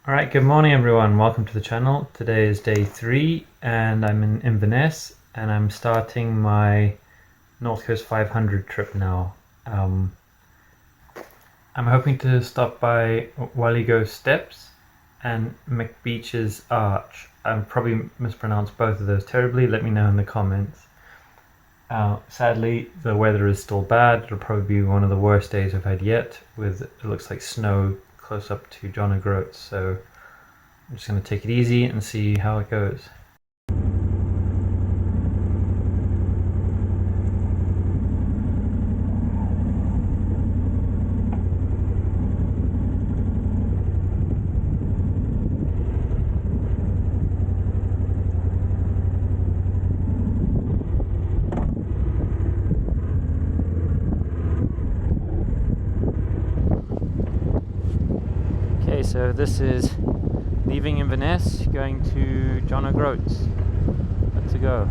Alright, good morning everyone, welcome to the channel. Today is day 3 and I'm in Inverness and I'm starting my North Coast 500 trip now. I'm hoping to stop by Walligo Steps and McBeach's Arch. I've probably mispronounced both of those terribly, let me know in the comments. Sadly, the weather is still bad. It'll probably be one of the worst days I've had yet, with it looks like snow close up to John O'Groats, so I'm just going to take it easy and see how it goes. Okay, so this is leaving Inverness, going to John O'Groats. Let's go.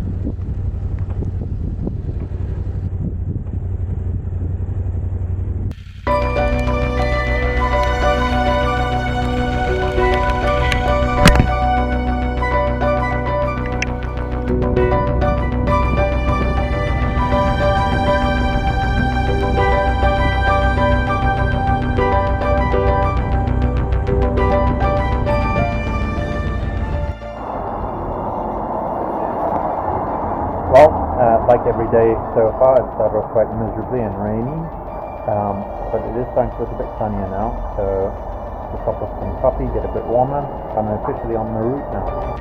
Like every day so far, it started off quite miserably and rainy, but it is starting to look a bit sunnier now, so we'll stop with some coffee, get a bit warmer. I'm officially on the route now.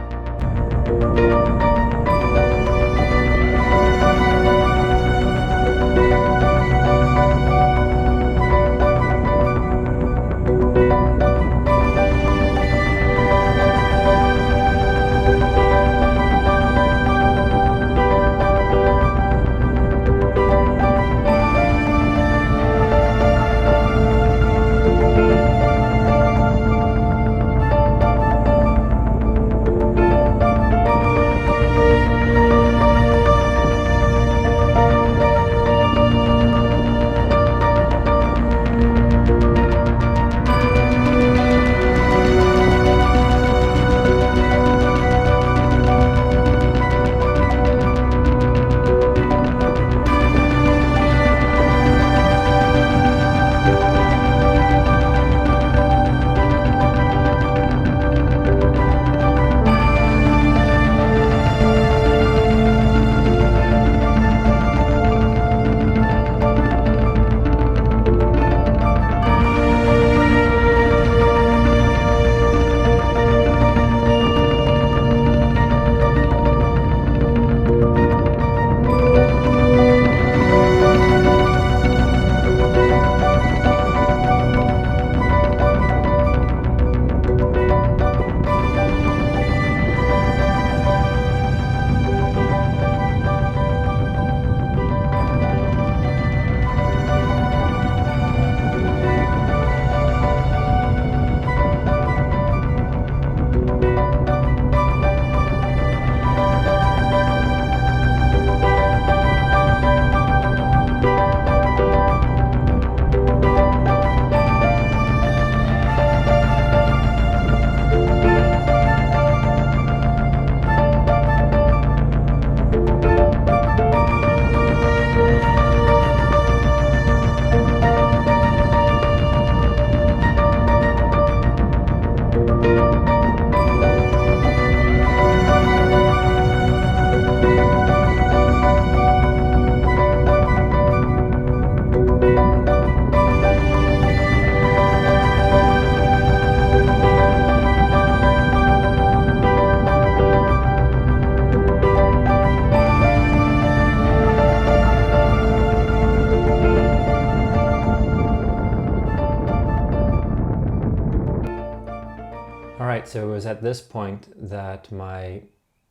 Alright, so it was at this point that my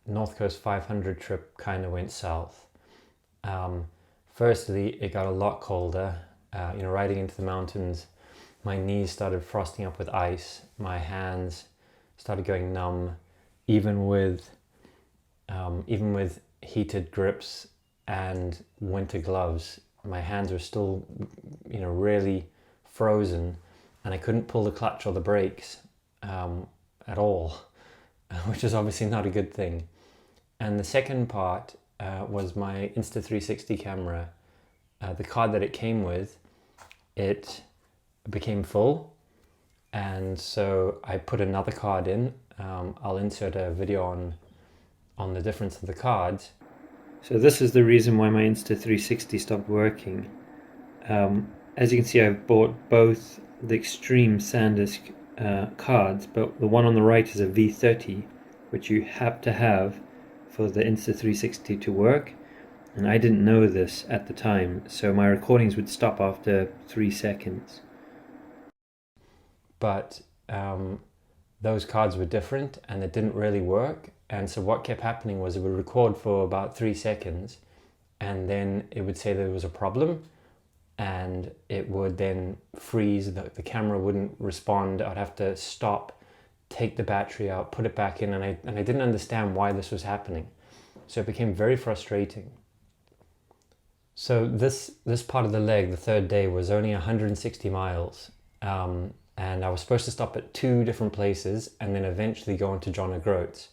North Coast 500 trip kind of went south. Firstly, it got a lot colder. Riding into the mountains, my knees started frosting up with ice. My hands started going numb, even with heated grips and winter gloves. My hands were still, really frozen, and I couldn't pull the clutch or the brakes. at all, which is obviously not a good thing. And the second part was my Insta360 camera. The card that it came with, it became full, and so I put another card in. I'll insert a video on the difference of the cards. So this is the reason why my Insta360 stopped working. As you can see, I've bought both the Extreme SanDisk cards, but the one on the right is a V30, which you have to have for the Insta360 to work. And I didn't know this at the time, so my recordings would stop after 3 seconds. But those cards were different and it didn't really work. And so what kept happening was it would record for about 3 seconds and then it would say there was a problem, and it would then freeze, the camera wouldn't respond. I'd have to stop, take the battery out, put it back in, and I didn't understand why this was happening. So it became very frustrating. So this part of the leg, the third day, was only 160 miles. And I was supposed to stop at 2 different places and then eventually go into John O'Groats.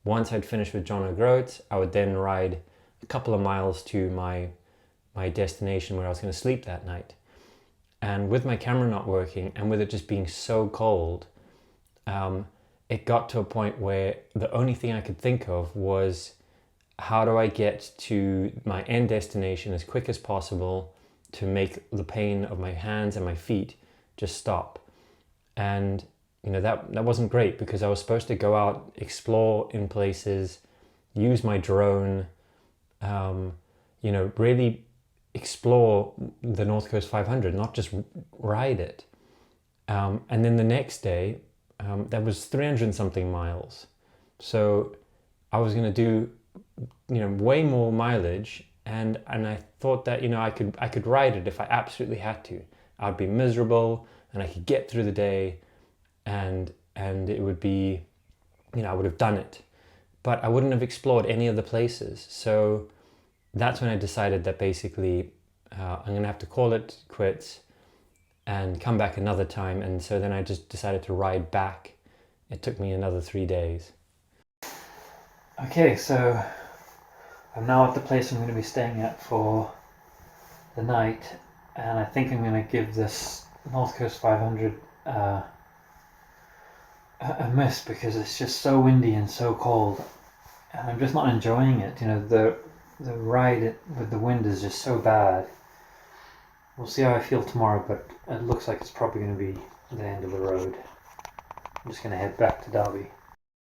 Once I'd finished with John O'Groats, I would then ride a couple of miles to my destination where I was going to sleep that night. And with my camera not working and with it just being so cold, it got to a point where the only thing I could think of was, how do I get to my end destination as quick as possible to make the pain of my hands and my feet just stop? And you know, that wasn't great, because I was supposed to go out, explore in places, use my drone, you know, really explore the North Coast 500, not just ride it. And then the next day, that was 300 and something miles. So I was going to do, you know, way more mileage, and I thought that, you know, I could ride it if I absolutely had to. I'd be miserable and I could get through the day, and it would be, you know, I would have done it, but I wouldn't have explored any of the places. So that's when I decided that basically I'm gonna have to call it quits and come back another time. And so then I just decided to ride back. It took me another 3 days. Okay, so I'm now at the place I'm going to be staying at for the night, and I think I'm going to give this North Coast 500 a miss, because it's just so windy and so cold, and I'm just not enjoying it. You know, the ride with the wind is just so bad. We'll see how I feel tomorrow, but it looks like it's probably going to be the end of the road. I'm just going to head back to Derby.